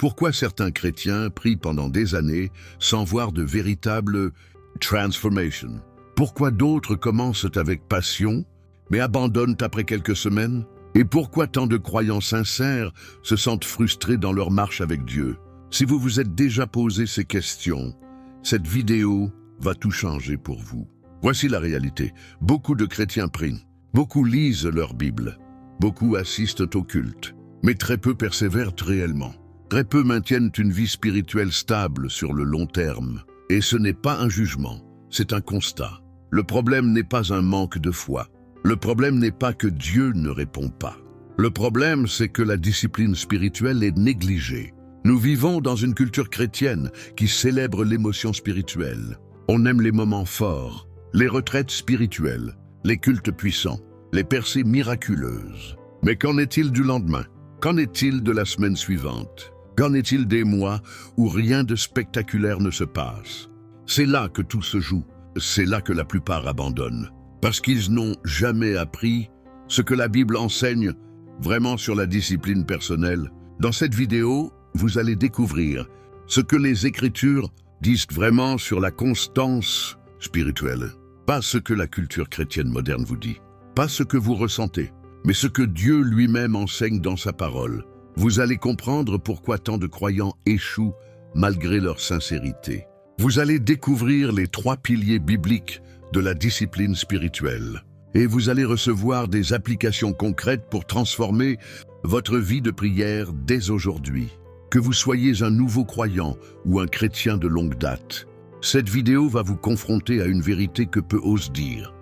Pourquoi certains chrétiens prient pendant des années sans voir de véritable transformation? Pourquoi d'autres commencent avec passion, mais abandonnent après quelques semaines? Et pourquoi tant de croyants sincères se sentent frustrés dans leur marche avec Dieu? Si vous vous êtes déjà posé ces questions, cette vidéo va tout changer pour vous. Voici la réalité. Beaucoup de chrétiens prient. Beaucoup lisent leur Bible. Beaucoup assistent au culte. Mais très peu persévèrent réellement. Très peu maintiennent une vie spirituelle stable sur le long terme. Et ce n'est pas un jugement, c'est un constat. Le problème n'est pas un manque de foi. Le problème n'est pas que Dieu ne répond pas. Le problème, c'est que la discipline spirituelle est négligée. Nous vivons dans une culture chrétienne qui célèbre l'émotion spirituelle. On aime les moments forts, les retraites spirituelles, les cultes puissants, les percées miraculeuses. Mais qu'en est-il du lendemain? Qu'en est-il de la semaine suivante? Qu'en est-il des mois où rien de spectaculaire ne se passe? C'est là que tout se joue. C'est là que la plupart abandonnent. Parce qu'ils n'ont jamais appris ce que la Bible enseigne vraiment sur la discipline personnelle. Dans cette vidéo, vous allez découvrir ce que les Écritures disent vraiment sur la constance spirituelle. Pas ce que la culture chrétienne moderne vous dit, pas ce que vous ressentez, mais ce que Dieu lui-même enseigne dans sa parole. Vous allez comprendre pourquoi tant de croyants échouent malgré leur sincérité. Vous allez découvrir les 3 piliers bibliques de la discipline spirituelle. Et vous allez recevoir des applications concrètes pour transformer votre vie de prière dès aujourd'hui. Que vous soyez un nouveau croyant ou un chrétien de longue date, cette vidéo va vous confronter à une vérité que peu osent dire.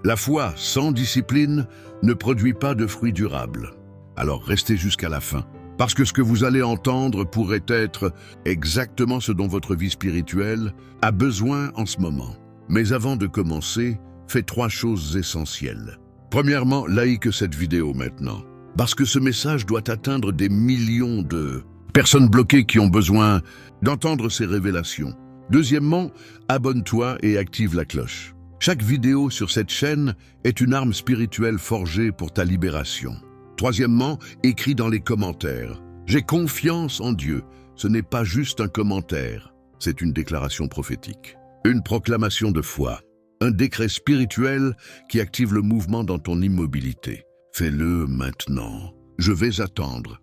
La foi sans discipline ne produit pas de fruits durables. Alors restez jusqu'à la fin, parce que ce que vous allez entendre pourrait être exactement ce dont votre vie spirituelle a besoin en ce moment. Mais avant de commencer, faites 3 choses essentielles. Premièrement, like cette vidéo maintenant, parce que ce message doit atteindre des millions de personnes bloquées qui ont besoin d'entendre ces révélations. Deuxièmement, abonne-toi et active la cloche. Chaque vidéo sur cette chaîne est une arme spirituelle forgée pour ta libération. Troisièmement, écris dans les commentaires. J'ai confiance en Dieu. Ce n'est pas juste un commentaire, c'est une déclaration prophétique. Une proclamation de foi, un décret spirituel qui active le mouvement dans ton immobilité. Fais-le maintenant. Je vais attendre.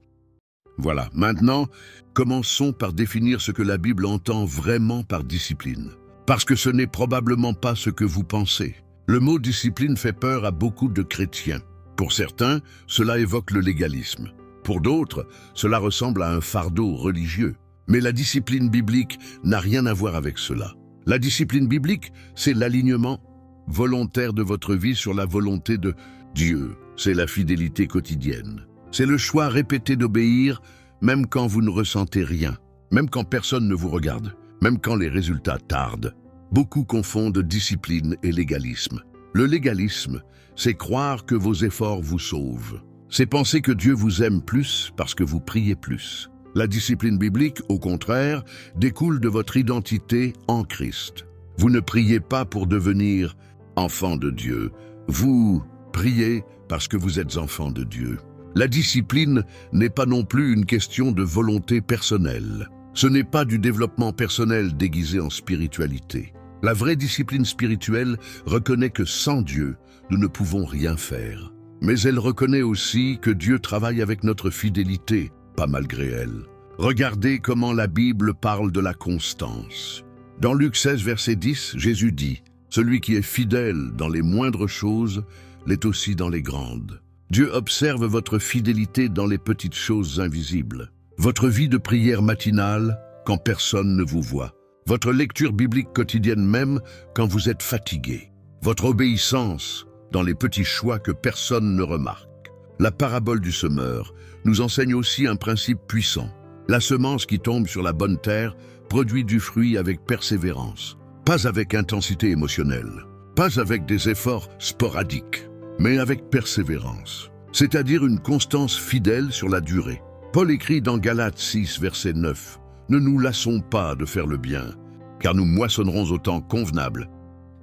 Voilà, maintenant, commençons par définir ce que la Bible entend vraiment par discipline. Parce que ce n'est probablement pas ce que vous pensez. Le mot discipline fait peur à beaucoup de chrétiens. Pour certains, cela évoque le légalisme. Pour d'autres, cela ressemble à un fardeau religieux. Mais la discipline biblique n'a rien à voir avec cela. La discipline biblique, c'est l'alignement volontaire de votre vie sur la volonté de Dieu. C'est la fidélité quotidienne. C'est le choix répété d'obéir, même quand vous ne ressentez rien, même quand personne ne vous regarde, même quand les résultats tardent. Beaucoup confondent discipline et légalisme. Le légalisme, c'est croire que vos efforts vous sauvent. C'est penser que Dieu vous aime plus parce que vous priez plus. La discipline biblique, au contraire, découle de votre identité en Christ. Vous ne priez pas pour devenir enfant de Dieu. Vous priez parce que vous êtes enfant de Dieu. La discipline n'est pas non plus une question de volonté personnelle. Ce n'est pas du développement personnel déguisé en spiritualité. La vraie discipline spirituelle reconnaît que sans Dieu, nous ne pouvons rien faire. Mais elle reconnaît aussi que Dieu travaille avec notre fidélité, pas malgré elle. Regardez comment la Bible parle de la constance. Dans Luc 16, verset 10, Jésus dit « Celui qui est fidèle dans les moindres choses l'est aussi dans les grandes ». Dieu observe votre fidélité dans les petites choses invisibles. Votre vie de prière matinale quand personne ne vous voit. Votre lecture biblique quotidienne même quand vous êtes fatigué. Votre obéissance dans les petits choix que personne ne remarque. La parabole du semeur nous enseigne aussi un principe puissant. La semence qui tombe sur la bonne terre produit du fruit avec persévérance, pas avec intensité émotionnelle, pas avec des efforts sporadiques, mais avec persévérance, c'est-à-dire une constance fidèle sur la durée. Paul écrit dans Galates 6, verset 9, « Ne nous lassons pas de faire le bien, car nous moissonnerons au temps convenable.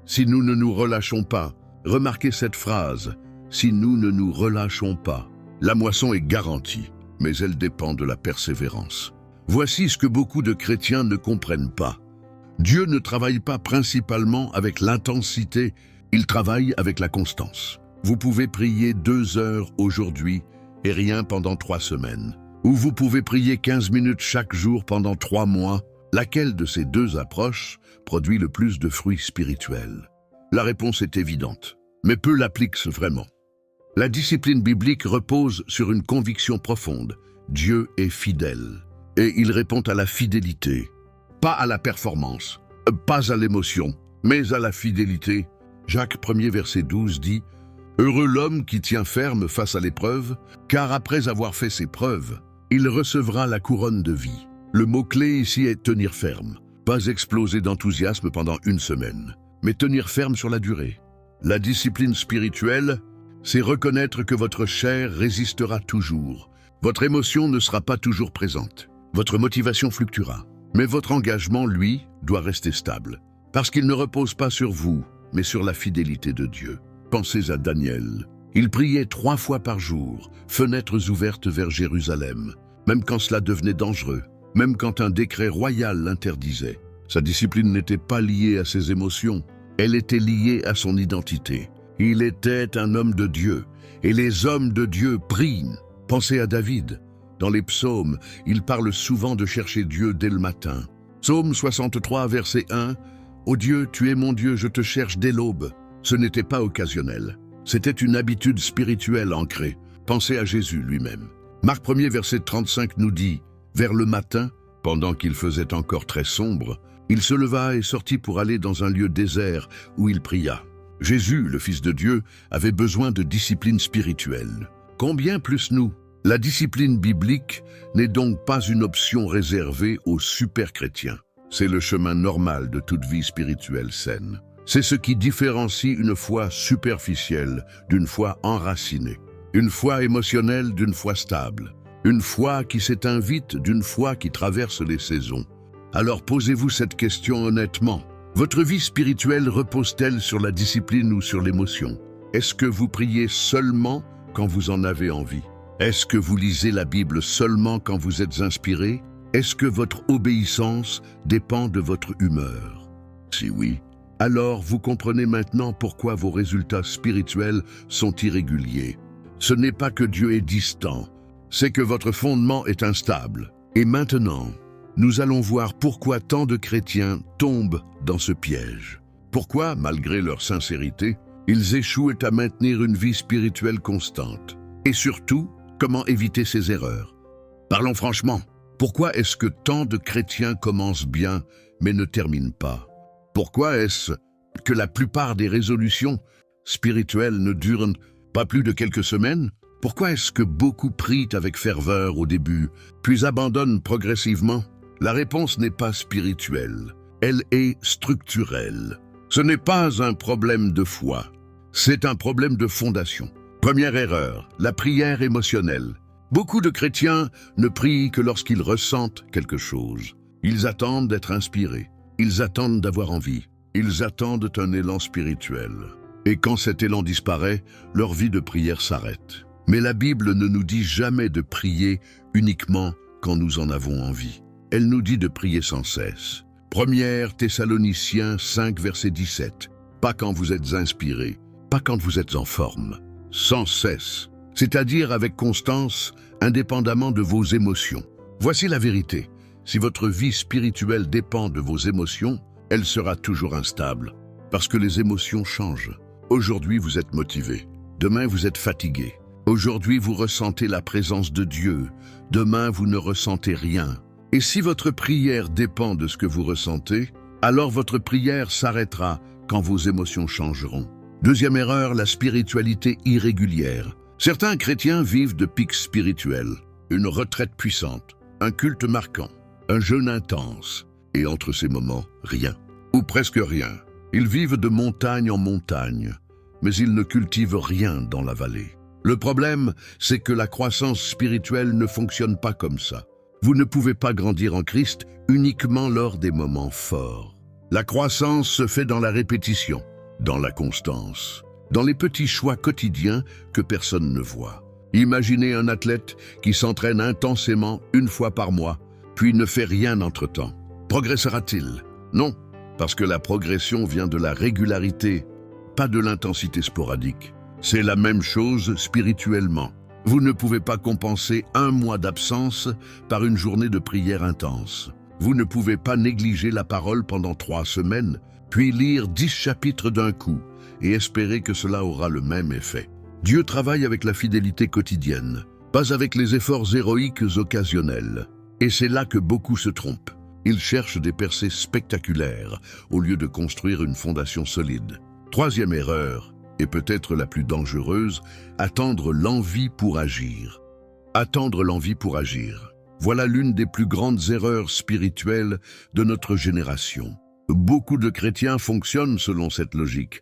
Si nous ne nous relâchons pas, remarquez cette phrase, « Si nous ne nous relâchons pas ». La moisson est garantie, mais elle dépend de la persévérance. Voici ce que beaucoup de chrétiens ne comprennent pas. Dieu ne travaille pas principalement avec l'intensité, il travaille avec la constance. Vous pouvez prier 2 heures aujourd'hui et rien pendant 3 semaines. Ou vous pouvez prier 15 minutes chaque jour pendant 3 mois. Laquelle de ces 2 approches produit le plus de fruits spirituels? La réponse est évidente, mais peu l'appliquent vraiment. La discipline biblique repose sur une conviction profonde. Dieu est fidèle. Et il répond à la fidélité, pas à la performance, pas à l'émotion, mais à la fidélité. Jacques 1er verset 12 dit « Heureux l'homme qui tient ferme face à l'épreuve, car après avoir fait ses preuves, il recevra la couronne de vie. » Le mot-clé ici est tenir ferme, pas exploser d'enthousiasme pendant 1 semaine, mais tenir ferme sur la durée. La discipline spirituelle, c'est reconnaître que votre chair résistera toujours. Votre émotion ne sera pas toujours présente. Votre motivation fluctuera. Mais votre engagement, lui, doit rester stable. Parce qu'il ne repose pas sur vous, mais sur la fidélité de Dieu. Pensez à Daniel. Il priait 3 fois par jour, fenêtres ouvertes vers Jérusalem, même quand cela devenait dangereux, même quand un décret royal l'interdisait. Sa discipline n'était pas liée à ses émotions, elle était liée à son identité. Il était un homme de Dieu, et les hommes de Dieu prient. Pensez à David. Dans les psaumes, il parle souvent de chercher Dieu dès le matin. Psaume 63, verset 1, « Ô Dieu, tu es mon Dieu, je te cherche dès l'aube. » Ce n'était pas occasionnel. C'était une habitude spirituelle ancrée. Pensez à Jésus lui-même. Marc 1er, verset 35 nous dit, « Vers le matin, pendant qu'il faisait encore très sombre, il se leva et sortit pour aller dans un lieu désert où il pria. » Jésus, le Fils de Dieu, avait besoin de discipline spirituelle. Combien plus nous? La discipline biblique n'est donc pas une option réservée aux super-chrétiens. C'est le chemin normal de toute vie spirituelle saine. C'est ce qui différencie une foi superficielle d'une foi enracinée, une foi émotionnelle d'une foi stable, une foi qui s'éteint vite d'une foi qui traverse les saisons. Alors posez-vous cette question honnêtement. Votre vie spirituelle repose-t-elle sur la discipline ou sur l'émotion? Est-ce que vous priez seulement quand vous en avez envie? Est-ce que vous lisez la Bible seulement quand vous êtes inspiré? Est-ce que votre obéissance dépend de votre humeur? Si oui, alors vous comprenez maintenant pourquoi vos résultats spirituels sont irréguliers. Ce n'est pas que Dieu est distant, c'est que votre fondement est instable. Et maintenant, nous allons voir pourquoi tant de chrétiens tombent dans ce piège. Pourquoi, malgré leur sincérité, ils échouent à maintenir une vie spirituelle constante. Et surtout, comment éviter ces erreurs? Parlons franchement, pourquoi est-ce que tant de chrétiens commencent bien mais ne terminent pas? Pourquoi est-ce que la plupart des résolutions spirituelles ne durent pas plus de quelques semaines? Pourquoi est-ce que beaucoup prient avec ferveur au début, puis abandonnent progressivement? La réponse n'est pas spirituelle, elle est structurelle. Ce n'est pas un problème de foi, c'est un problème de fondation. Première erreur, la prière émotionnelle. Beaucoup de chrétiens ne prient que lorsqu'ils ressentent quelque chose. Ils attendent d'être inspirés, ils attendent d'avoir envie, ils attendent un élan spirituel. Et quand cet élan disparaît, leur vie de prière s'arrête. Mais la Bible ne nous dit jamais de prier uniquement quand nous en avons envie. Elle nous dit de prier sans cesse. 1 Thessaloniciens 5, verset 17. Pas quand vous êtes inspirés, pas quand vous êtes en forme. Sans cesse, c'est-à-dire avec constance, indépendamment de vos émotions. Voici la vérité. Si votre vie spirituelle dépend de vos émotions, elle sera toujours instable. Parce que les émotions changent. Aujourd'hui, vous êtes motivé. Demain, vous êtes fatigué. Aujourd'hui, vous ressentez la présence de Dieu. Demain, vous ne ressentez rien. Et si votre prière dépend de ce que vous ressentez, alors votre prière s'arrêtera quand vos émotions changeront. Deuxième erreur, la spiritualité irrégulière. Certains chrétiens vivent de pics spirituels, une retraite puissante, un culte marquant, un jeûne intense, et entre ces moments, rien, ou presque rien. Ils vivent de montagne en montagne, mais ils ne cultivent rien dans la vallée. Le problème, c'est que la croissance spirituelle ne fonctionne pas comme ça. Vous ne pouvez pas grandir en Christ uniquement lors des moments forts. La croissance se fait dans la répétition, dans la constance, dans les petits choix quotidiens que personne ne voit. Imaginez un athlète qui s'entraîne intensément 1 fois par mois, puis ne fait rien entre-temps. Progressera-t-il? Non, parce que la progression vient de la régularité, pas de l'intensité sporadique. C'est la même chose spirituellement. Vous ne pouvez pas compenser un mois d'absence par une journée de prière intense. Vous ne pouvez pas négliger la parole pendant 3 semaines, puis lire 10 chapitres d'un coup et espérer que cela aura le même effet. Dieu travaille avec la fidélité quotidienne, pas avec les efforts héroïques occasionnels. Et c'est là que beaucoup se trompent. Ils cherchent des percées spectaculaires au lieu de construire une fondation solide. Troisième erreur, et peut-être la plus dangereuse, attendre l'envie pour agir. Attendre l'envie pour agir. Voilà l'une des plus grandes erreurs spirituelles de notre génération. Beaucoup de chrétiens fonctionnent selon cette logique.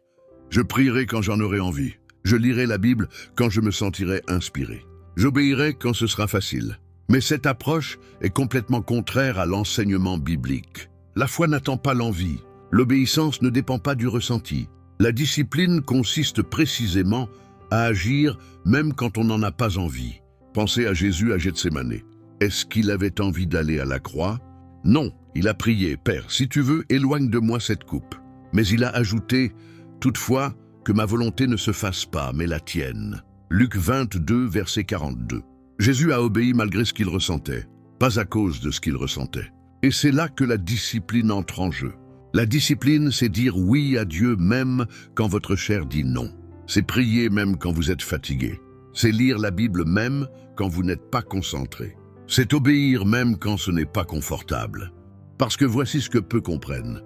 Je prierai quand j'en aurai envie. Je lirai la Bible quand je me sentirai inspiré. J'obéirai quand ce sera facile. Mais cette approche est complètement contraire à l'enseignement biblique. La foi n'attend pas l'envie. L'obéissance ne dépend pas du ressenti. La discipline consiste précisément à agir même quand on n'en a pas envie. Pensez à Jésus à Gethsémani. Est-ce qu'il avait envie d'aller à la croix? Non, il a prié, « Père, si tu veux, éloigne de moi cette coupe. » Mais il a ajouté, « Toutefois, que ma volonté ne se fasse pas, mais la tienne. » Luc 22, verset 42. Jésus a obéi malgré ce qu'il ressentait, pas à cause de ce qu'il ressentait. Et c'est là que la discipline entre en jeu. La discipline, c'est dire oui à Dieu même quand votre chair dit non. C'est prier même quand vous êtes fatigué. C'est lire la Bible même quand vous n'êtes pas concentré. C'est obéir même quand ce n'est pas confortable. Parce que voici ce que peu comprennent.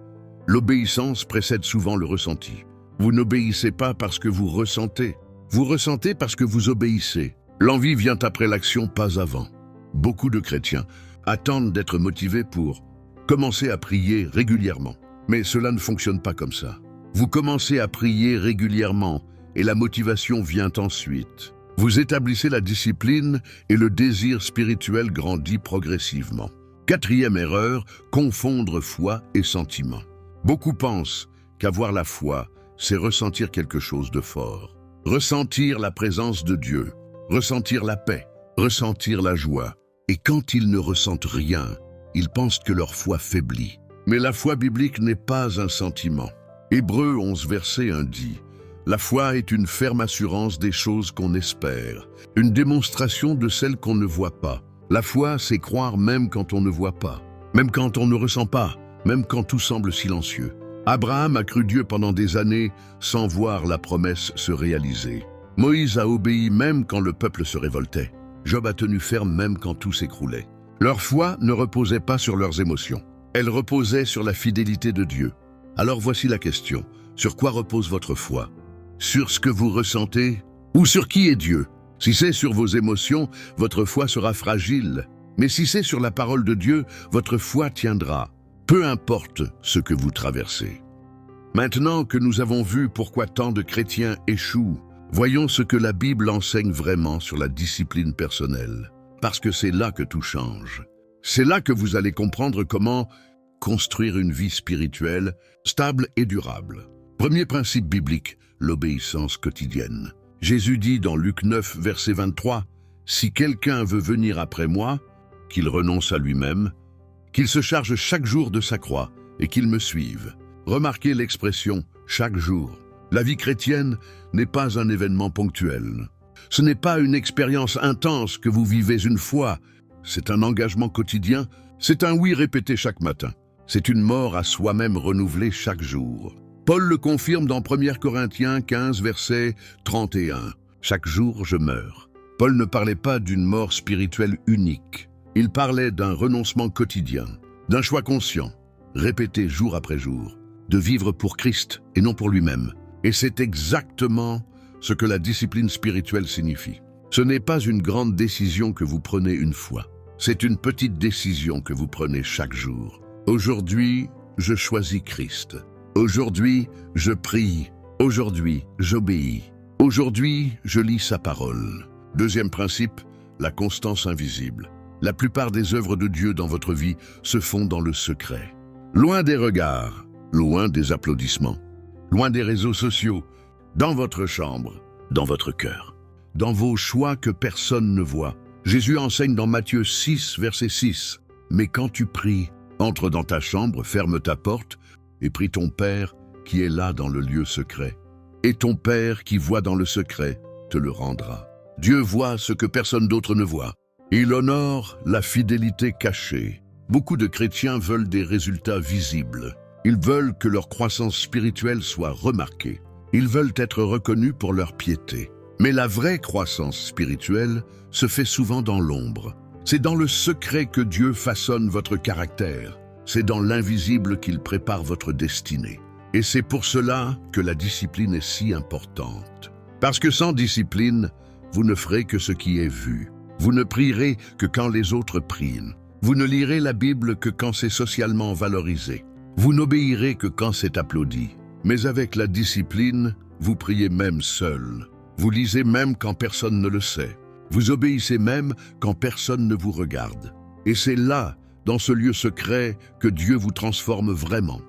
L'obéissance précède souvent le ressenti. Vous n'obéissez pas parce que vous ressentez. Vous ressentez parce que vous obéissez. L'envie vient après l'action, pas avant. Beaucoup de chrétiens attendent d'être motivés pour commencer à prier régulièrement. Mais cela ne fonctionne pas comme ça. Vous commencez à prier régulièrement et la motivation vient ensuite. Vous établissez la discipline et le désir spirituel grandit progressivement. Quatrième erreur, confondre foi et sentiment. Beaucoup pensent qu'avoir la foi, c'est ressentir quelque chose de fort. Ressentir la présence de Dieu, ressentir la paix, ressentir la joie. Et quand ils ne ressentent rien, ils pensent que leur foi faiblit. Mais la foi biblique n'est pas un sentiment. Hébreux 11, verset 1 dit « La foi est une ferme assurance des choses qu'on espère, une démonstration de celles qu'on ne voit pas. La foi, c'est croire même quand on ne voit pas, même quand on ne ressent pas, même quand tout semble silencieux. Abraham a cru Dieu pendant des années sans voir la promesse se réaliser. Moïse a obéi même quand le peuple se révoltait. Job a tenu ferme même quand tout s'écroulait. Leur foi ne reposait pas sur leurs émotions. Elle reposait sur la fidélité de Dieu. Alors voici la question. Sur quoi repose votre foi? Sur ce que vous ressentez? Ou sur qui est Dieu? Si c'est sur vos émotions, votre foi sera fragile. Mais si c'est sur la parole de Dieu, votre foi tiendra. Peu importe ce que vous traversez. Maintenant que nous avons vu pourquoi tant de chrétiens échouent, voyons ce que la Bible enseigne vraiment sur la discipline personnelle. Parce que c'est là que tout change. C'est là que vous allez comprendre comment construire une vie spirituelle stable et durable. Premier principe biblique, l'obéissance quotidienne. Jésus dit dans Luc 9, verset 23, « Si quelqu'un veut venir après moi, qu'il renonce à lui-même, qu'il se charge chaque jour de sa croix et qu'il me suive. » Remarquez l'expression « chaque jour ». La vie chrétienne n'est pas un événement ponctuel. Ce n'est pas une expérience intense que vous vivez une fois. C'est un engagement quotidien, c'est un oui répété chaque matin. C'est une mort à soi-même renouvelée chaque jour. Paul le confirme dans 1 Corinthiens 15, verset 31. « Chaque jour, je meurs. » Paul ne parlait pas d'une mort spirituelle unique. Il parlait d'un renoncement quotidien, d'un choix conscient, répété jour après jour, de vivre pour Christ et non pour lui-même. Et c'est exactement ce que la discipline spirituelle signifie. Ce n'est pas une grande décision que vous prenez une fois. C'est une petite décision que vous prenez chaque jour. Aujourd'hui, je choisis Christ. Aujourd'hui, je prie. Aujourd'hui, j'obéis. Aujourd'hui, je lis sa parole. Deuxième principe, la constance invisible. La plupart des œuvres de Dieu dans votre vie se font dans le secret. Loin des regards, loin des applaudissements, loin des réseaux sociaux, dans votre chambre, dans votre cœur, dans vos choix que personne ne voit. Jésus enseigne dans Matthieu 6, verset 6. « Mais quand tu pries, entre dans ta chambre, ferme ta porte, et prie ton Père qui est là dans le lieu secret. Et ton Père qui voit dans le secret te le rendra. Dieu voit ce que personne d'autre ne voit. Il honore la fidélité cachée. Beaucoup de chrétiens veulent des résultats visibles. Ils veulent que leur croissance spirituelle soit remarquée. Ils veulent être reconnus pour leur piété. Mais la vraie croissance spirituelle se fait souvent dans l'ombre. C'est dans le secret que Dieu façonne votre caractère. C'est dans l'invisible qu'il prépare votre destinée. Et c'est pour cela que la discipline est si importante. Parce que sans discipline, vous ne ferez que ce qui est vu. Vous ne prierez que quand les autres prient. Vous ne lirez la Bible que quand c'est socialement valorisé. Vous n'obéirez que quand c'est applaudi. Mais avec la discipline, vous priez même seul. Vous lisez même quand personne ne le sait. Vous obéissez même quand personne ne vous regarde. Et c'est là, dans ce lieu secret, que Dieu vous transforme vraiment.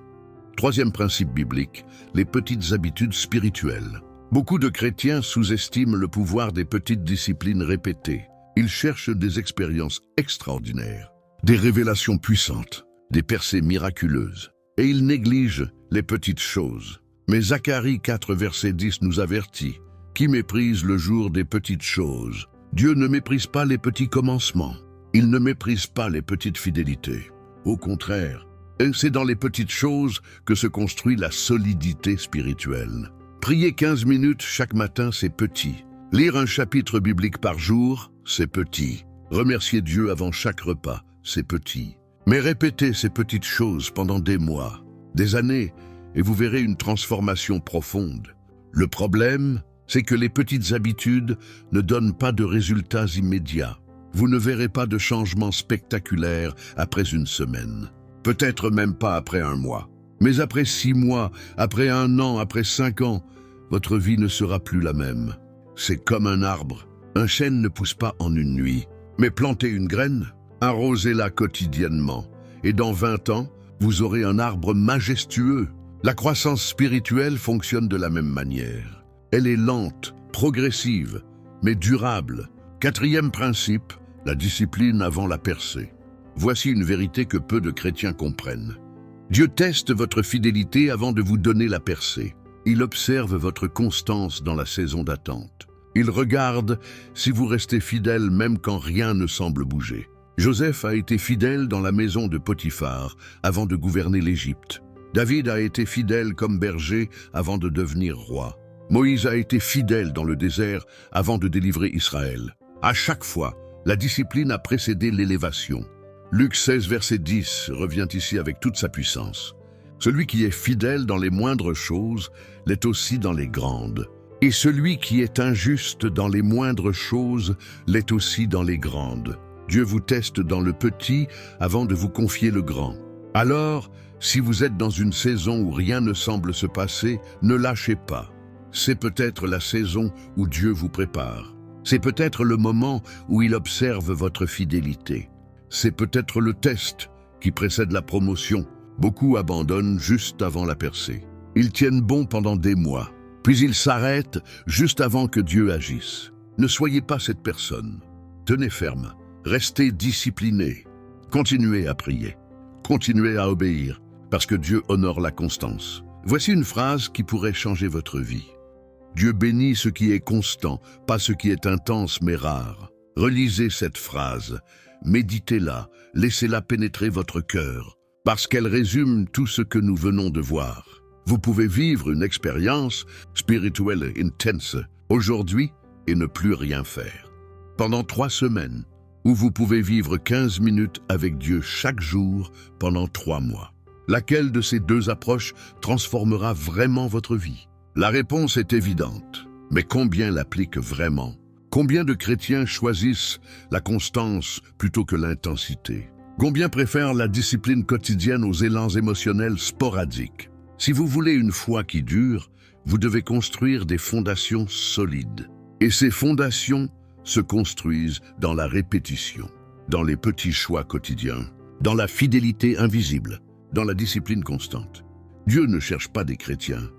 Troisième principe biblique, les petites habitudes spirituelles. Beaucoup de chrétiens sous-estiment le pouvoir des petites disciplines répétées. Ils cherchent des expériences extraordinaires, des révélations puissantes, des percées miraculeuses. Et ils négligent les petites choses. Mais Zacharie 4, verset 10 nous avertit. Qui méprise le jour des petites choses? Dieu ne méprise pas les petits commencements. Il ne méprise pas les petites fidélités. Au contraire, c'est dans les petites choses que se construit la solidité spirituelle. Prier 15 minutes chaque matin, c'est petit. Lire un chapitre biblique par jour, c'est petit. Remercier Dieu avant chaque repas, c'est petit. Mais répétez ces petites choses pendant des mois, des années, et vous verrez une transformation profonde. Le problème, c'est que les petites habitudes ne donnent pas de résultats immédiats. Vous ne verrez pas de changement spectaculaire après une semaine. Peut-être même pas après un mois. Mais après 6 mois, après 1 an, après 5 ans, votre vie ne sera plus la même. C'est comme un arbre. Un chêne ne pousse pas en une nuit. Mais plantez une graine, arrosez-la quotidiennement. Et dans 20 ans, vous aurez un arbre majestueux. La croissance spirituelle fonctionne de la même manière. Elle est lente, progressive, mais durable. Quatrième principe, la discipline avant la percée. Voici une vérité que peu de chrétiens comprennent. Dieu teste votre fidélité avant de vous donner la percée. Il observe votre constance dans la saison d'attente. Il regarde si vous restez fidèle même quand rien ne semble bouger. Joseph a été fidèle dans la maison de Potiphar avant de gouverner l'Égypte. David a été fidèle comme berger avant de devenir roi. Moïse a été fidèle dans le désert avant de délivrer Israël. À chaque fois, la discipline a précédé l'élévation. Luc 16, verset 10 revient ici avec toute sa puissance. Celui qui est fidèle dans les moindres choses l'est aussi dans les grandes. Et celui qui est injuste dans les moindres choses l'est aussi dans les grandes. Dieu vous teste dans le petit avant de vous confier le grand. Alors, si vous êtes dans une saison où rien ne semble se passer, ne lâchez pas. C'est peut-être la saison où Dieu vous prépare. C'est peut-être le moment où il observe votre fidélité. C'est peut-être le test qui précède la promotion. Beaucoup abandonnent juste avant la percée. Ils tiennent bon pendant des mois, puis ils s'arrêtent juste avant que Dieu agisse. Ne soyez pas cette personne. Tenez ferme, restez disciplinés. Continuez à prier, continuez à obéir, parce que Dieu honore la constance. Voici une phrase qui pourrait changer votre vie. Dieu bénit ce qui est constant, pas ce qui est intense mais rare. Relisez cette phrase, méditez-la, laissez-la pénétrer votre cœur, parce qu'elle résume tout ce que nous venons de voir. Vous pouvez vivre une expérience spirituelle intense aujourd'hui et ne plus rien faire. Pendant 3 semaines, ou vous pouvez vivre 15 minutes avec Dieu chaque jour pendant 3 mois. Laquelle de ces 2 approches transformera vraiment votre vie? La réponse est évidente, mais combien l'appliquent vraiment? Combien de chrétiens choisissent la constance plutôt que l'intensité? Combien préfèrent la discipline quotidienne aux élans émotionnels sporadiques? Si vous voulez une foi qui dure, vous devez construire des fondations solides. Et ces fondations se construisent dans la répétition, dans les petits choix quotidiens, dans la fidélité invisible, dans la discipline constante. Dieu ne cherche pas des chrétiens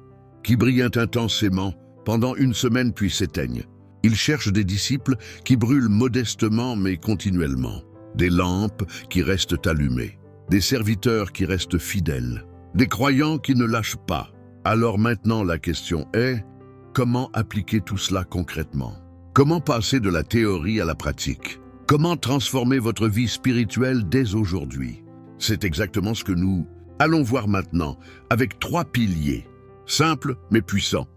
qui brillent intensément pendant 1 semaine puis s'éteignent. Il cherche des disciples qui brûlent modestement mais continuellement. des lampes qui restent allumées, des serviteurs qui restent fidèles, des croyants qui ne lâchent pas. Alors maintenant la question est, comment appliquer tout cela concrètement? Comment passer de la théorie à la pratique? Comment transformer votre vie spirituelle dès aujourd'hui? C'est exactement ce que nous allons voir maintenant, avec 3 piliers, simples mais puissants.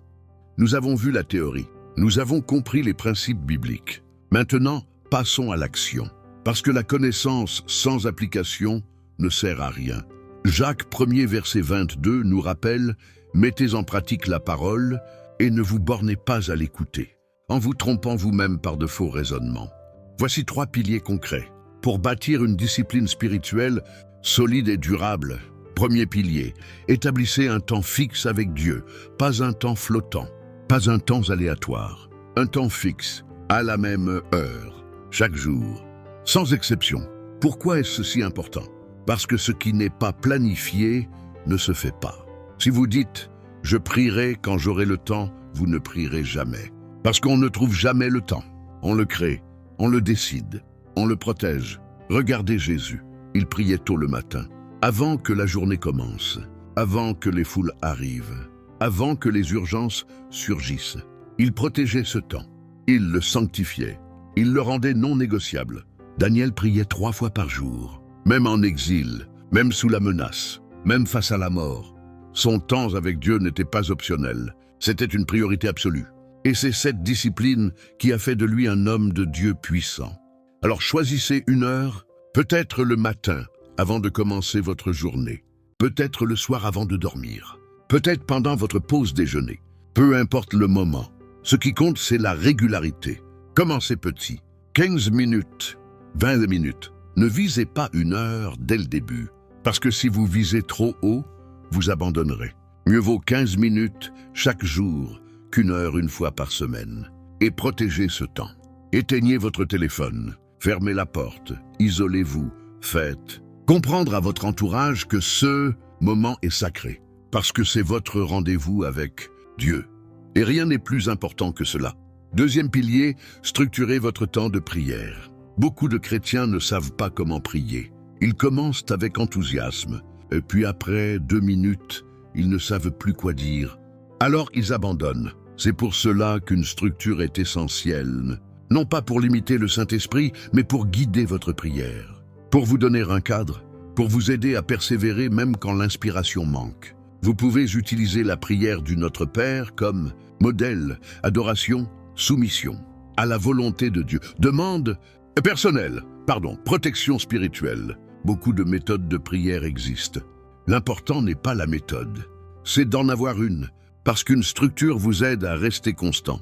Nous avons vu la théorie, nous avons compris les principes bibliques. Maintenant, passons à l'action, parce que la connaissance sans application ne sert à rien. Jacques 1er verset 22 nous rappelle « Mettez en pratique la parole et ne vous bornez pas à l'écouter, en vous trompant vous-même par de faux raisonnements. » Voici 3 piliers concrets pour bâtir une discipline spirituelle solide et durable. Premier pilier, établissez un temps fixe avec Dieu, pas un temps flottant, pas un temps aléatoire, un temps fixe, à la même heure, chaque jour, sans exception. Pourquoi est-ce si important? Parce que ce qui n'est pas planifié ne se fait pas. Si vous dites « je prierai quand j'aurai le temps », vous ne prierez jamais. Parce qu'on ne trouve jamais le temps. On le crée, on le décide, on le protège. Regardez Jésus, il priait tôt le matin, avant que la journée commence, avant que les foules arrivent, avant que les urgences surgissent. Il protégeait ce temps, il le sanctifiait, il le rendait non négociable. Daniel priait 3 fois par jour, même en exil, même sous la menace, même face à la mort. Son temps avec Dieu n'était pas optionnel, c'était une priorité absolue. Et c'est cette discipline qui a fait de lui un homme de Dieu puissant. Alors choisissez une heure, peut-être le matin, avant de commencer votre journée, peut-être le soir avant de dormir, peut-être pendant votre pause déjeuner. Peu importe le moment, ce qui compte c'est la régularité. Commencez petit, 15 minutes, 20 minutes. Ne visez pas une heure dès le début, parce que si vous visez trop haut, vous abandonnerez. Mieux vaut 15 minutes chaque jour qu'une heure une fois par semaine. Et protégez ce temps. Éteignez votre téléphone, fermez la porte, isolez-vous, faites. Comprendre à votre entourage que ce moment est sacré, parce que c'est votre rendez-vous avec Dieu. Et rien n'est plus important que cela. Deuxième pilier, structurez votre temps de prière. Beaucoup de chrétiens ne savent pas comment prier. Ils commencent avec enthousiasme, et puis après 2 minutes, ils ne savent plus quoi dire. Alors ils abandonnent. C'est pour cela qu'une structure est essentielle, non pas pour limiter le Saint-Esprit, mais pour guider votre prière. Pour vous donner un cadre, pour vous aider à persévérer même quand l'inspiration manque. Vous pouvez utiliser la prière du Notre Père comme modèle, adoration, soumission à la volonté de Dieu. Protection spirituelle. Beaucoup de méthodes de prière existent. L'important n'est pas la méthode, c'est d'en avoir une, parce qu'une structure vous aide à rester constant.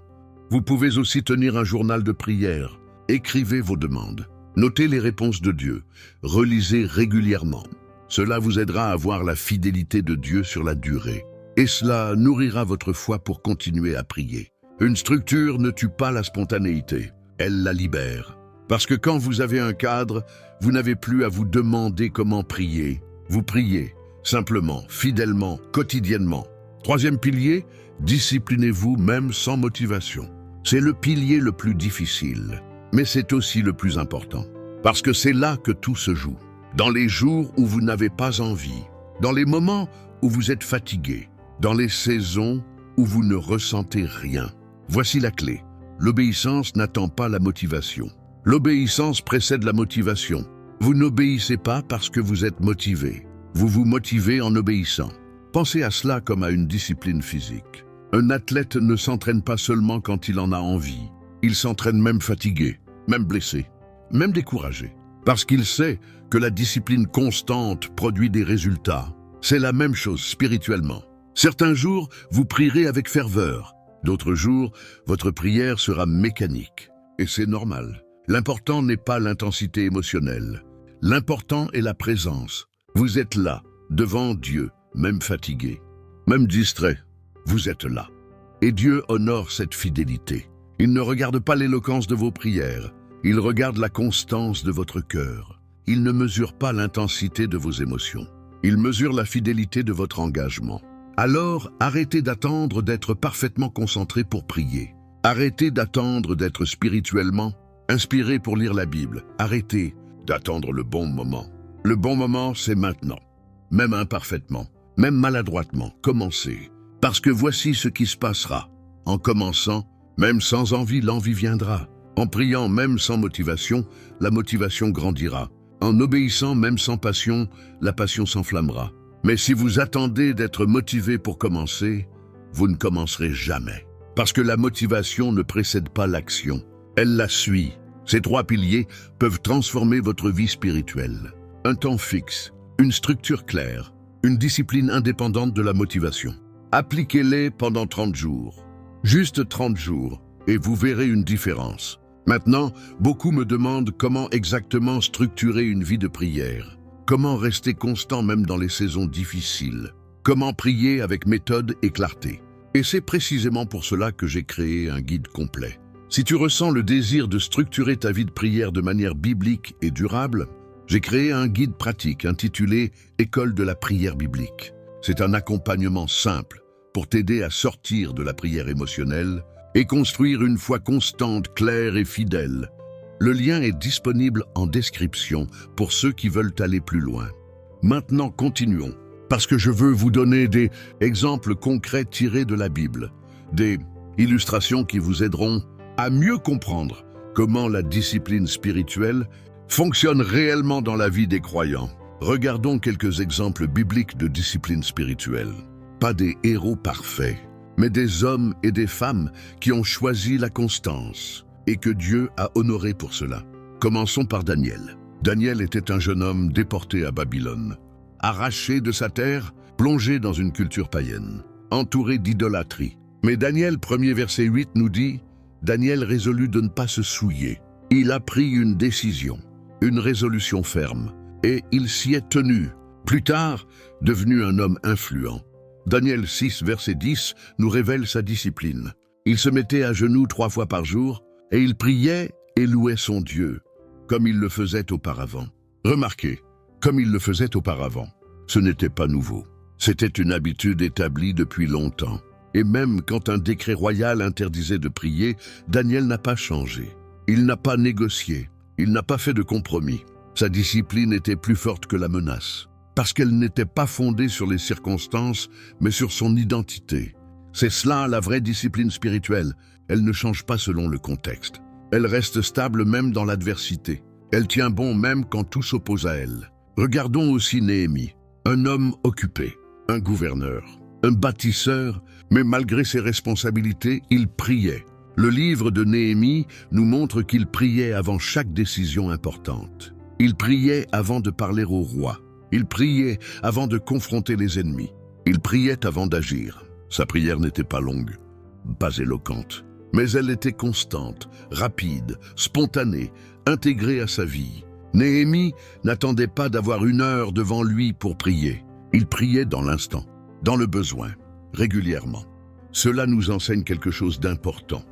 Vous pouvez aussi tenir un journal de prière. Écrivez vos demandes. Notez les réponses de Dieu, relisez régulièrement. Cela vous aidera à voir la fidélité de Dieu sur la durée. Et cela nourrira votre foi pour continuer à prier. Une structure ne tue pas la spontanéité, elle la libère. Parce que quand vous avez un cadre, vous n'avez plus à vous demander comment prier. Vous priez, simplement, fidèlement, quotidiennement. Troisième pilier, disciplinez-vous même sans motivation. C'est le pilier le plus difficile. Mais c'est aussi le plus important, parce que c'est là que tout se joue. Dans les jours où vous n'avez pas envie, dans les moments où vous êtes fatigué, dans les saisons où vous ne ressentez rien. Voici la clé. L'obéissance n'attend pas la motivation. L'obéissance précède la motivation. Vous n'obéissez pas parce que vous êtes motivé. Vous vous motivez en obéissant. Pensez à cela comme à une discipline physique. Un athlète ne s'entraîne pas seulement quand il en a envie. Il s'entraîne même fatigué, même blessé, même découragé, parce qu'il sait que la discipline constante produit des résultats. C'est la même chose spirituellement. Certains jours, vous prierez avec ferveur. D'autres jours, votre prière sera mécanique. Et c'est normal. L'important n'est pas l'intensité émotionnelle. L'important est la présence. Vous êtes là, devant Dieu, même fatigué, même distrait. Vous êtes là. Et Dieu honore cette fidélité. Il ne regarde pas l'éloquence de vos prières, il regarde la constance de votre cœur. Il ne mesure pas l'intensité de vos émotions, il mesure la fidélité de votre engagement. Alors, arrêtez d'attendre d'être parfaitement concentré pour prier. Arrêtez d'attendre d'être spirituellement inspiré pour lire la Bible. Arrêtez d'attendre le bon moment. Le bon moment, c'est maintenant. Même imparfaitement, même maladroitement, commencez. Parce que voici ce qui se passera. En commençant, même sans envie, l'envie viendra. En priant, même sans motivation, la motivation grandira. En obéissant, même sans passion, la passion s'enflammera. Mais si vous attendez d'être motivé pour commencer, vous ne commencerez jamais. Parce que la motivation ne précède pas l'action. Elle la suit. Ces 3 piliers peuvent transformer votre vie spirituelle. Un temps fixe, une structure claire, une discipline indépendante de la motivation. Appliquez-les pendant 30 jours. Juste 30 jours, et vous verrez une différence. Maintenant, beaucoup me demandent comment exactement structurer une vie de prière. Comment rester constant même dans les saisons difficiles. Comment prier avec méthode et clarté. Et c'est précisément pour cela que j'ai créé un guide complet. Si tu ressens le désir de structurer ta vie de prière de manière biblique et durable, j'ai créé un guide pratique intitulé « École de la prière biblique ». C'est un accompagnement simple pour t'aider à sortir de la prière émotionnelle et construire une foi constante, claire et fidèle. Le lien est disponible en description pour ceux qui veulent aller plus loin. Maintenant, continuons, parce que je veux vous donner des exemples concrets tirés de la Bible, des illustrations qui vous aideront à mieux comprendre comment la discipline spirituelle fonctionne réellement dans la vie des croyants. Regardons quelques exemples bibliques de discipline spirituelle. Pas des héros parfaits, mais des hommes et des femmes qui ont choisi la constance et que Dieu a honoré pour cela. Commençons par Daniel. Daniel était un jeune homme déporté à Babylone, arraché de sa terre, plongé dans une culture païenne, entouré d'idolâtrie. Mais Daniel, 1er verset 8, nous dit « Daniel résolut de ne pas se souiller. Il a pris une décision, une résolution ferme, et il s'y est tenu. Plus tard, devenu un homme influent. » Daniel 6, verset 10, nous révèle sa discipline. Il se mettait à genoux 3 fois par jour, et il priait et louait son Dieu, comme il le faisait auparavant. Remarquez, comme il le faisait auparavant, ce n'était pas nouveau. C'était une habitude établie depuis longtemps. Et même quand un décret royal interdisait de prier, Daniel n'a pas changé. Il n'a pas négocié, il n'a pas fait de compromis. Sa discipline était plus forte que la menace, parce qu'elle n'était pas fondée sur les circonstances, mais sur son identité. C'est cela la vraie discipline spirituelle. Elle ne change pas selon le contexte. Elle reste stable même dans l'adversité. Elle tient bon même quand tout s'oppose à elle. Regardons aussi Néhémie, un homme occupé, un gouverneur, un bâtisseur, mais malgré ses responsabilités, il priait. Le livre de Néhémie nous montre qu'il priait avant chaque décision importante. Il priait avant de parler au roi. Il priait avant de confronter les ennemis. Il priait avant d'agir. Sa prière n'était pas longue, pas éloquente, mais elle était constante, rapide, spontanée, intégrée à sa vie. Néhémie n'attendait pas d'avoir 1 heure devant lui pour prier. Il priait dans l'instant, dans le besoin, régulièrement. Cela nous enseigne quelque chose d'important.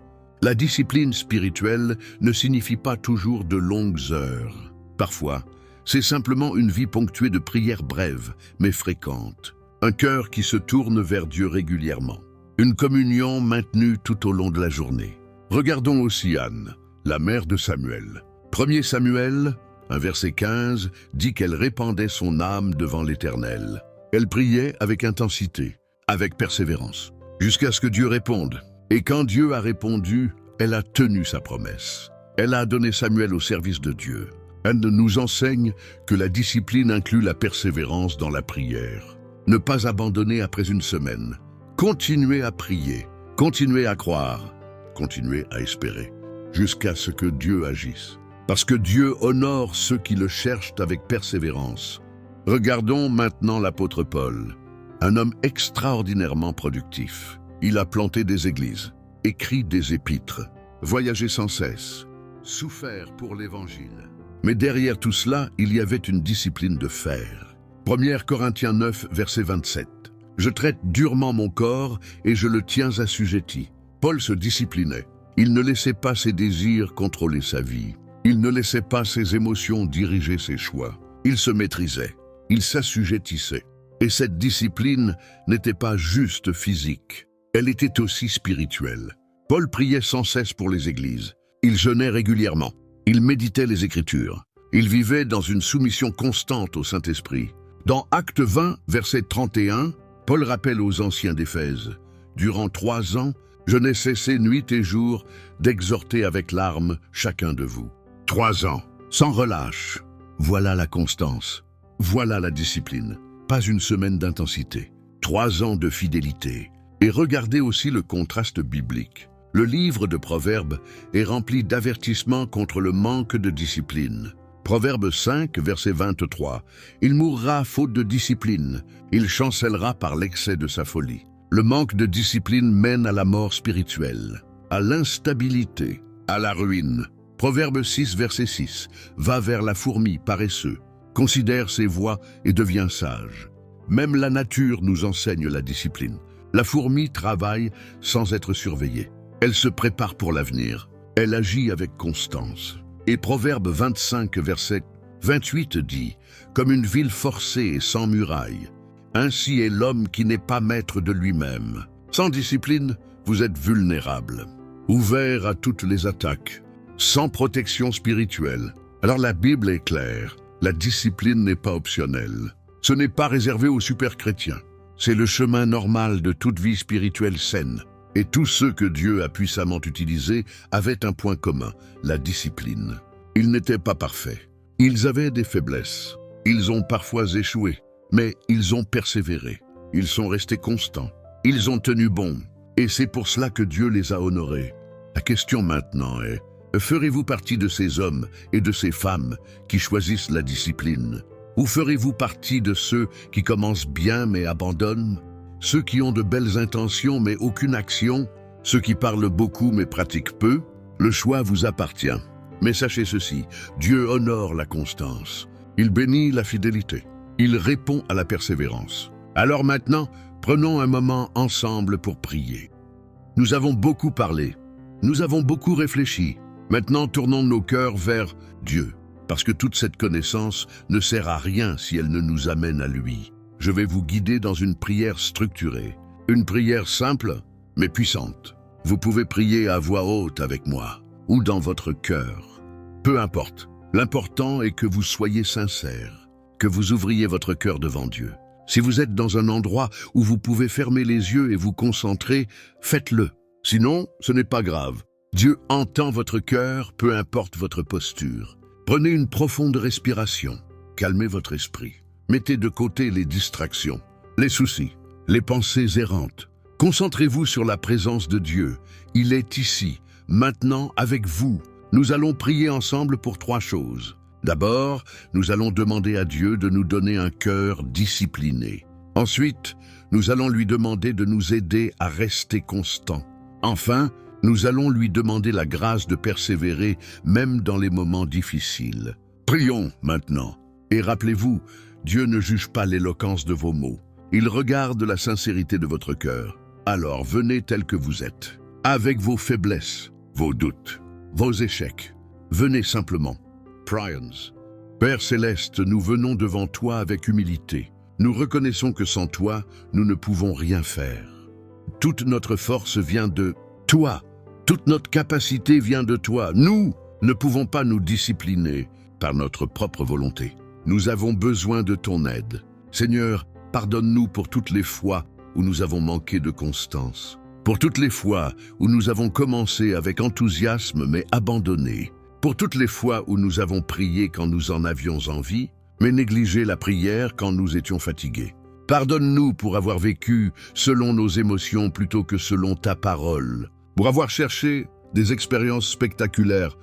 La discipline spirituelle ne signifie pas toujours de longues heures. Parfois, c'est simplement une vie ponctuée de prières brèves, mais fréquentes. Un cœur qui se tourne vers Dieu régulièrement. Une communion maintenue tout au long de la journée. Regardons aussi Anne, la mère de Samuel. 1er Samuel, verset 15, dit qu'elle répandait son âme devant l'Éternel. Elle priait avec intensité, avec persévérance, jusqu'à ce que Dieu réponde. Et quand Dieu a répondu, elle a tenu sa promesse. Elle a donné Samuel au service de Dieu. Elle nous enseigne que la discipline inclut la persévérance dans la prière. Ne pas abandonner après 1 semaine. Continuez à prier, continuez à croire, continuez à espérer, jusqu'à ce que Dieu agisse. Parce que Dieu honore ceux qui le cherchent avec persévérance. Regardons maintenant l'apôtre Paul, un homme extraordinairement productif. Il a planté des églises, écrit des épîtres, voyagé sans cesse, souffert pour l'Évangile. Mais derrière tout cela, il y avait une discipline de fer. 1 Corinthiens 9, verset 27. « Je traite durement mon corps et je le tiens assujetti. » Paul se disciplinait. Il ne laissait pas ses désirs contrôler sa vie. Il ne laissait pas ses émotions diriger ses choix. Il se maîtrisait. Il s'assujettissait. Et cette discipline n'était pas juste physique. Elle était aussi spirituelle. Paul priait sans cesse pour les églises. Il jeûnait régulièrement. Il méditait les Écritures. Ils vivaient dans une soumission constante au Saint-Esprit. Dans Actes 20, verset 31, Paul rappelle aux anciens d'Éphèse: « Durant 3 ans, je n'ai cessé nuit et jour d'exhorter avec larmes chacun de vous. » 3 ans, sans relâche. Voilà la constance. Voilà la discipline. Pas une semaine d'intensité. 3 ans de fidélité. Et regardez aussi le contraste biblique. Le livre de Proverbes est rempli d'avertissements contre le manque de discipline. Proverbe 5, verset 23. « Il mourra faute de discipline. Il chancellera par l'excès de sa folie. » Le manque de discipline mène à la mort spirituelle, à l'instabilité, à la ruine. Proverbe 6, verset 6. « Va vers la fourmi, paresseux. Considère ses voies et deviens sage. » Même la nature nous enseigne la discipline. La fourmi travaille sans être surveillée. Elle se prépare pour l'avenir. Elle agit avec constance. Et Proverbe 25, verset 28 dit « Comme une ville forcée et sans muraille, ainsi est l'homme qui n'est pas maître de lui-même. » Sans discipline, vous êtes vulnérable, ouvert à toutes les attaques, sans protection spirituelle. Alors la Bible est claire, la discipline n'est pas optionnelle. Ce n'est pas réservé aux super-chrétiens. C'est le chemin normal de toute vie spirituelle saine. Et tous ceux que Dieu a puissamment utilisés avaient un point commun, la discipline. Ils n'étaient pas parfaits. Ils avaient des faiblesses. Ils ont parfois échoué, mais ils ont persévéré. Ils sont restés constants. Ils ont tenu bon. Et c'est pour cela que Dieu les a honorés. La question maintenant est, ferez-vous partie de ces hommes et de ces femmes qui choisissent la discipline? Ou ferez-vous partie de ceux qui commencent bien mais abandonnent? Ceux qui ont de belles intentions mais aucune action, ceux qui parlent beaucoup mais pratiquent peu? Le choix vous appartient. Mais sachez ceci, Dieu honore la constance. Il bénit la fidélité. Il répond à la persévérance. Alors maintenant, prenons un moment ensemble pour prier. Nous avons beaucoup parlé. Nous avons beaucoup réfléchi. Maintenant, tournons nos cœurs vers Dieu, parce que toute cette connaissance ne sert à rien si elle ne nous amène à lui. Je vais vous guider dans une prière structurée, une prière simple mais puissante. Vous pouvez prier à voix haute avec moi ou dans votre cœur. Peu importe, l'important est que vous soyez sincère, que vous ouvriez votre cœur devant Dieu. Si vous êtes dans un endroit où vous pouvez fermer les yeux et vous concentrer, faites-le. Sinon, ce n'est pas grave. Dieu entend votre cœur, peu importe votre posture. Prenez une profonde respiration, calmez votre esprit. Mettez de côté les distractions, les soucis, les pensées errantes. Concentrez-vous sur la présence de Dieu. Il est ici, maintenant, avec vous. Nous allons prier ensemble pour 3 choses. D'abord, nous allons demander à Dieu de nous donner un cœur discipliné. Ensuite, nous allons lui demander de nous aider à rester constants. Enfin, nous allons lui demander la grâce de persévérer même dans les moments difficiles. Prions maintenant. Et rappelez-vous, Dieu ne juge pas l'éloquence de vos mots. Il regarde la sincérité de votre cœur. Alors venez tel que vous êtes, avec vos faiblesses, vos doutes, vos échecs. Venez simplement. Prions. Père Céleste, nous venons devant toi avec humilité. Nous reconnaissons que sans toi, nous ne pouvons rien faire. Toute notre force vient de toi. Toute notre capacité vient de toi. Nous ne pouvons pas nous discipliner par notre propre volonté. Nous avons besoin de ton aide. Seigneur, pardonne-nous pour toutes les fois où nous avons manqué de constance. Pour toutes les fois où nous avons commencé avec enthousiasme mais abandonné. Pour toutes les fois où nous avons prié quand nous en avions envie, mais négligé la prière quand nous étions fatigués. Pardonne-nous pour avoir vécu selon nos émotions plutôt que selon ta parole. Pour avoir cherché des expériences spectaculaires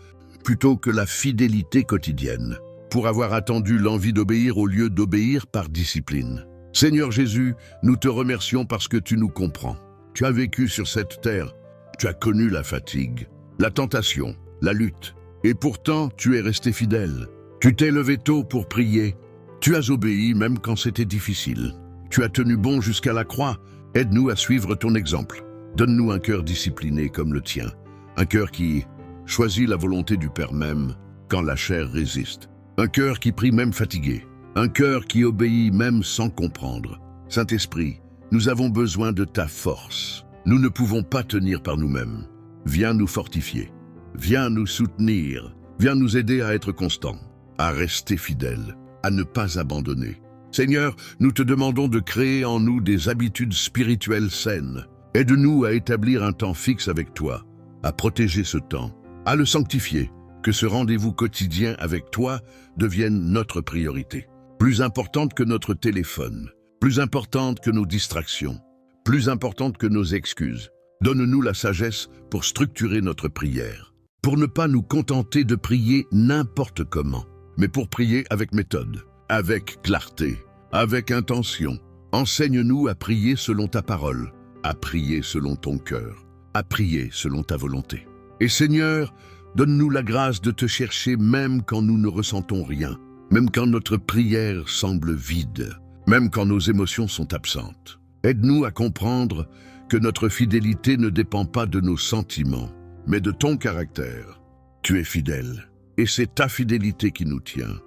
plutôt que la fidélité quotidienne. Pour avoir attendu l'envie d'obéir au lieu d'obéir par discipline. Seigneur Jésus, nous te remercions parce que tu nous comprends. Tu as vécu sur cette terre, tu as connu la fatigue, la tentation, la lutte. Et pourtant, tu es resté fidèle. Tu t'es levé tôt pour prier. Tu as obéi même quand c'était difficile. Tu as tenu bon jusqu'à la croix. Aide-nous à suivre ton exemple. Donne-nous un cœur discipliné comme le tien. Un cœur qui choisit la volonté du Père même quand la chair résiste. Un cœur qui prie même fatigué. Un cœur qui obéit même sans comprendre. Saint-Esprit, nous avons besoin de ta force. Nous ne pouvons pas tenir par nous-mêmes. Viens nous fortifier. Viens nous soutenir. Viens nous aider à être constants. à rester fidèles, à ne pas abandonner. Seigneur, nous te demandons de créer en nous des habitudes spirituelles saines. Aide-nous à établir un temps fixe avec toi, à protéger ce temps, à le sanctifier, que ce rendez-vous quotidien avec toi devienne notre priorité. Plus importante que notre téléphone, plus importante que nos distractions, plus importante que nos excuses. Donne-nous la sagesse pour structurer notre prière, pour ne pas nous contenter de prier n'importe comment, mais pour prier avec méthode, avec clarté, avec intention. Enseigne-nous à prier selon ta parole, à prier selon ton cœur, à prier selon ta volonté. Et Seigneur, donne-nous la grâce de te chercher même quand nous ne ressentons rien, même quand notre prière semble vide, même quand nos émotions sont absentes. Aide-nous à comprendre que notre fidélité ne dépend pas de nos sentiments, mais de ton caractère. Tu es fidèle, et c'est ta fidélité qui nous tient.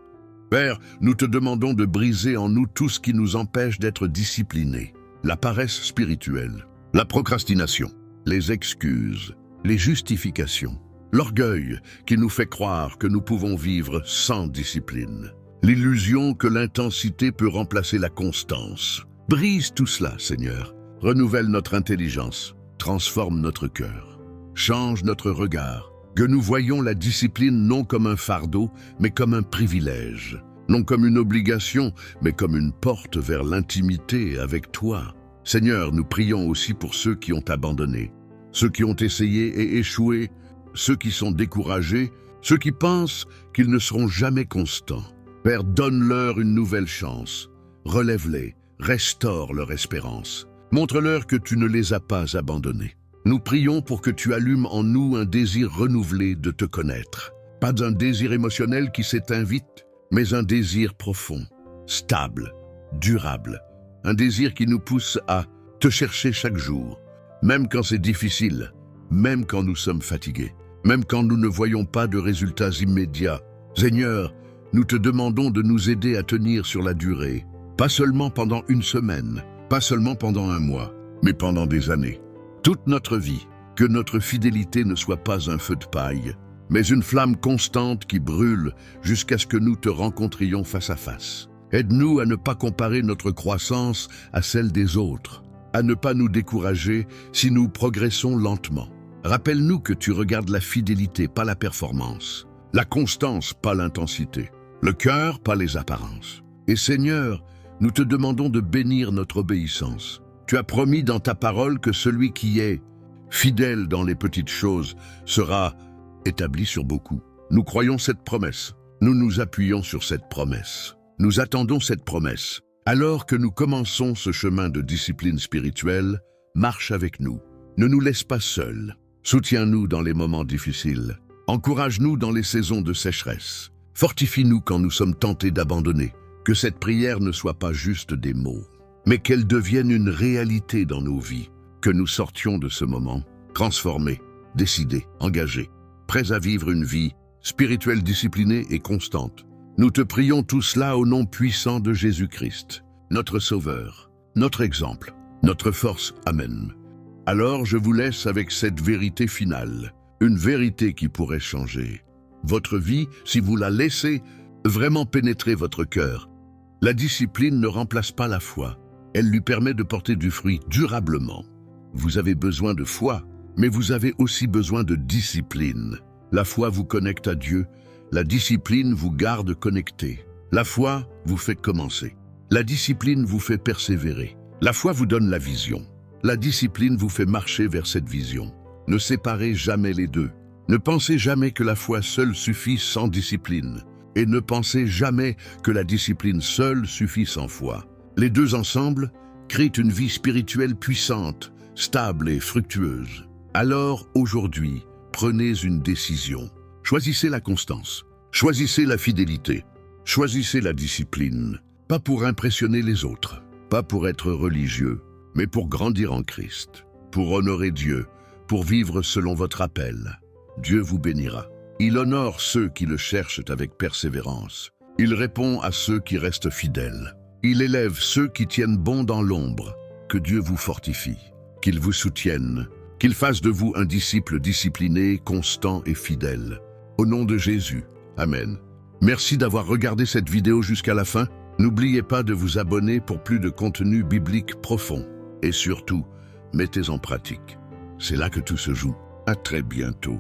Père, nous te demandons de briser en nous tout ce qui nous empêche d'être disciplinés, la paresse spirituelle, la procrastination, les excuses, les justifications, l'orgueil qui nous fait croire que nous pouvons vivre sans discipline, l'illusion que l'intensité peut remplacer la constance. Brise tout cela, Seigneur. Renouvelle notre intelligence, transforme notre cœur, change notre regard, que nous voyions la discipline non comme un fardeau, mais comme un privilège, non comme une obligation, mais comme une porte vers l'intimité avec toi. Seigneur, nous prions aussi pour ceux qui ont abandonné, ceux qui ont essayé et échoué, ceux qui sont découragés, ceux qui pensent qu'ils ne seront jamais constants. Père, donne-leur une nouvelle chance, relève-les, restaure leur espérance. Montre-leur que tu ne les as pas abandonnés. Nous prions pour que tu allumes en nous un désir renouvelé de te connaître. Pas un désir émotionnel qui s'éteint vite, mais un désir profond, stable, durable. Un désir qui nous pousse à te chercher chaque jour, même quand c'est difficile, même quand nous sommes fatigués, même quand nous ne voyons pas de résultats immédiats. Seigneur, nous te demandons de nous aider à tenir sur la durée, pas seulement pendant une semaine, pas seulement pendant un mois, mais pendant des années. Toute notre vie, que notre fidélité ne soit pas un feu de paille, mais une flamme constante qui brûle jusqu'à ce que nous te rencontrions face à face. Aide-nous à ne pas comparer notre croissance à celle des autres, à ne pas nous décourager si nous progressons lentement. Rappelle-nous que tu regardes la fidélité, pas la performance, la constance, pas l'intensité, le cœur, pas les apparences. Et Seigneur, nous te demandons de bénir notre obéissance. Tu as promis dans ta parole que celui qui est fidèle dans les petites choses sera établi sur beaucoup. Nous croyons cette promesse. Nous nous appuyons sur cette promesse. Nous attendons cette promesse. Alors que nous commençons ce chemin de discipline spirituelle, marche avec nous. Ne nous laisse pas seuls. Soutiens-nous dans les moments difficiles. Encourage-nous dans les saisons de sécheresse. Fortifie-nous quand nous sommes tentés d'abandonner. Que cette prière ne soit pas juste des mots, mais qu'elle devienne une réalité dans nos vies. Que nous sortions de ce moment, transformés, décidés, engagés, prêts à vivre une vie spirituelle disciplinée et constante. Nous te prions tout cela au nom puissant de Jésus-Christ, notre Sauveur, notre exemple, notre force. Amen. Alors je vous laisse avec cette vérité finale, une vérité qui pourrait changer votre vie si vous la laissez vraiment pénétrer votre cœur. La discipline ne remplace pas la foi. Elle lui permet de porter du fruit durablement. Vous avez besoin de foi, mais vous avez aussi besoin de discipline. La foi vous connecte à Dieu, la discipline vous garde connecté. La foi vous fait commencer. La discipline vous fait persévérer. La foi vous donne la vision. La discipline vous fait marcher vers cette vision. Ne séparez jamais les deux. Ne pensez jamais que la foi seule suffit sans discipline. Et ne pensez jamais que la discipline seule suffit sans foi. Les deux ensemble créent une vie spirituelle puissante, stable et fructueuse. Alors, aujourd'hui, prenez une décision. Choisissez la constance, choisissez la fidélité, choisissez la discipline. Pas pour impressionner les autres, pas pour être religieux, mais pour grandir en Christ, pour honorer Dieu, pour vivre selon votre appel. Dieu vous bénira. Il honore ceux qui le cherchent avec persévérance. Il répond à ceux qui restent fidèles. Il élève ceux qui tiennent bon dans l'ombre. Que Dieu vous fortifie, qu'il vous soutienne, qu'il fasse de vous un disciple discipliné, constant et fidèle. Au nom de Jésus, Amen. Merci d'avoir regardé cette vidéo jusqu'à la fin. N'oubliez pas de vous abonner pour plus de contenu biblique profond. Et surtout, mettez en pratique. C'est là que tout se joue. À très bientôt.